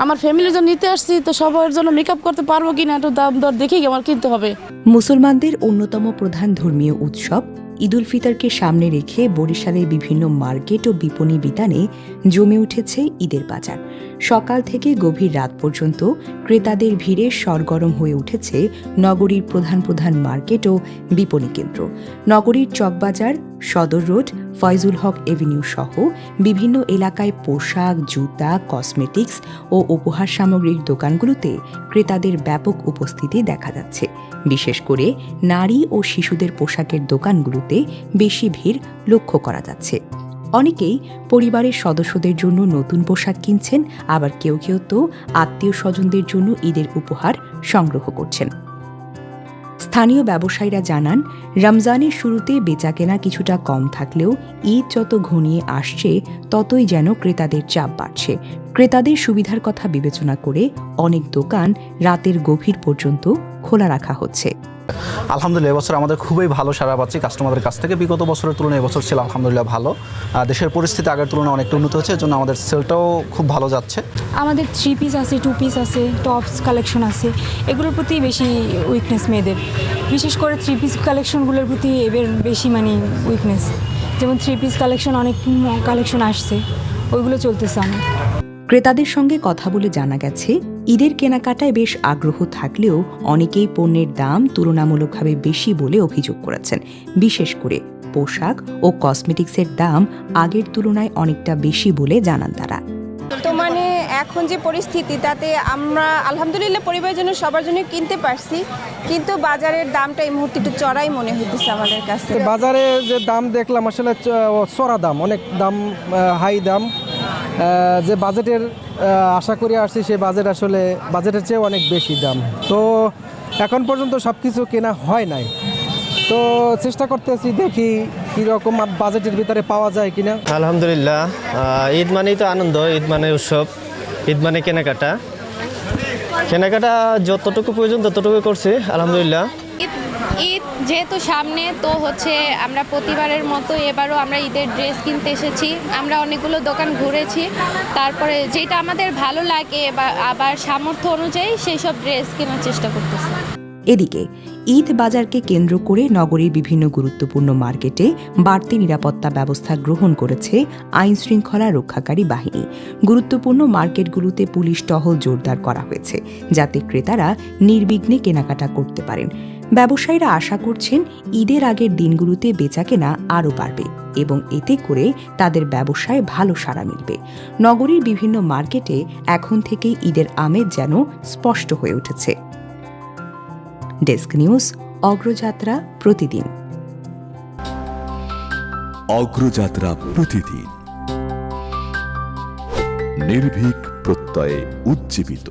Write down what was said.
আমার ফ্যামিলির জন্য নিতে আসছি, তো সবার জন্য মেকআপ করতে পারবো কিনা একটু দাম দর দেখেই আমার কিনতে হবে। মুসলমানদের অন্যতম প্রধান ধর্মীয় উৎসব ঈদ উল ফিতরকে সামনে রেখে বরিশালের বিভিন্ন মার্কেট ও বিপণী বিতানে জমে উঠেছে ঈদের বাজার। সকাল থেকে গভীর রাত পর্যন্ত ক্রেতাদের ভিড়ে সরগরম হয়ে উঠেছে নগরীর প্রধান প্রধান মার্কেট ও বিপণী কেন্দ্র। নগরীর চকবাজার, সদর রোড, ফয়জুল হক এভিনিউ সহ বিভিন্ন এলাকায় পোশাক, জুতা, কসমেটিক্স ও উপহার সামগ্রীর দোকানগুলোতে ক্রেতাদের ব্যাপক উপস্থিতি দেখা যাচ্ছে। বিশেষ করে নারী ও শিশুদের পোশাকের দোকানগুলোতে বেশি ভিড় লক্ষ্য করা যাচ্ছে। অনেকেই পরিবারের সদস্যদের জন্য নতুন পোশাক কিনছেন, আবার কেউ কেউ তো আত্মীয় স্বজনদের জন্য ঈদের উপহার সংগ্রহ করছেন। স্থানীয় ব্যবসায়ীরা জানান, রমজানের শুরুতে বেচাকেনা কিছুটা কম থাকলেও ঈদ যত ঘনিয়ে আসছে ততই যেন ক্রেতাদের চাপ বাড়ছে। ক্রেতাদের সুবিধার কথা বিবেচনা করে অনেক দোকান রাতের গভীর পর্যন্ত খোলা রাখা হচ্ছে। আলহামদুলিল্লাহ এবছর আমাদের খুবই ভালো সাড়া পাচ্ছি কাস্টমারদের কাছ থেকে। বিগত বছরের তুলনায় এবছর ছিল আলহামদুলিল্লাহ ভালো। দেশের পরিস্থিতি আগের তুলনায় অনেকটা উন্নত হয়েছে, এজন্য আমাদের সেলটাও খুব ভালো যাচ্ছে। আমাদের 3 পিস আছে, 2 পিস আছে, টপস কালেকশন আছে, এগুলোর প্রতি বেশি উইকনেস মেয়েদের, বিশেষ করে 3 পিস কালেকশনগুলোর প্রতি এবার বেশি উইকনেস। যেমন 3 পিস কালেকশন অনেক কালেকশন আসছে, ওইগুলো চলতেছে অনেক। ক্রেতাদের সঙ্গে কথা বলে জানা গেছে, ঈদের কেনাকাটায় বেশ আগ্রহ থাকলেও অনেকেই পণ্যের দাম তুলনামূলকভাবে বেশি বলে অভিযোগ করেছেন। বিশেষ করে পোশাক ও কসমেটিক্সের দাম আগের তুলনায় অনেকটা বেশি বলে জানান তারা। তো এখন যে পরিস্থিতি, তাতে আমরা আলহামদুলিল্লাহ পরিবারের জন্য সবার জন্য কিনতে পারছি, কিন্তু বাজারের দামটা এই মুহূর্তে একটু চড়াই মনে হইতেছে আমাদের কাছে। বাজারে যে দাম দেখলাম আসলে চড়া দাম, অনেক দাম, হাই দাম। যে বাজেটের আশা করে আসছি সেই বাজেট আসলে বাজেটের চেয়ে অনেক বেশি দাম। তো এখন পর্যন্ত সব কিছু কেনা হয় নাই, তো চেষ্টা করতেছি দেখি কীরকম বাজেটের ভিতরে পাওয়া যায় কিনা। আলহামদুলিল্লাহ, ঈদ মানেই তো আনন্দ, ঈদ মানে উৎসব, ঈদ মানে কেনাকাটা যতটুকু প্রয়োজন ততটুকু করছি আলহামদুলিল্লাহ। ঈদ যেহেতু সামনে, তো আমরা প্রতিবারের মতো এবারও আমরা ঈদের ড্রেস কিনতে এসেছি। আমরা অনেকগুলো দোকান ঘুরেছি, তারপরে যেটা আমাদের ভালো লাগে বা আবার সামর্থ্য অনুযায়ী সেই সব ড্রেস কেনার চেষ্টা করতেছি। এদিকে ঈদ বাজারকে কেন্দ্র করে নগরীর বিভিন্ন গুরুত্বপূর্ণ মার্কেটে বাড়তি নিরাপত্তা ব্যবস্থা গ্রহণ করেছে আইন শৃঙ্খলা রক্ষাকারী বাহিনী। গুরুত্বপূর্ণ মার্কেটগুলোতে পুলিশ টহল জোরদার করা হয়েছে, যাতে ক্রেতারা নির্বিঘ্নে কেনাকাটা করতে পারেন। ব্যবসায়ীরা আশা করছেন ঈদের আগের দিনগুলোতে বেচাকেনা আরও বাড়বে এবং এতে করে তাদের ব্যবসায় ভালো সাড়া মিলবে। নগরীর বিভিন্ন মার্কেটে এখন থেকেই ঈদের আমেজ যেন স্পষ্ট হয়ে উঠেছে। ডেস্ক নিউজ, অগ্রযাত্রা প্রতিদিন। অগ্রযাত্রা প্রতিদিন, নির্ভীক প্রত্যয়ে উজ্জীবিত।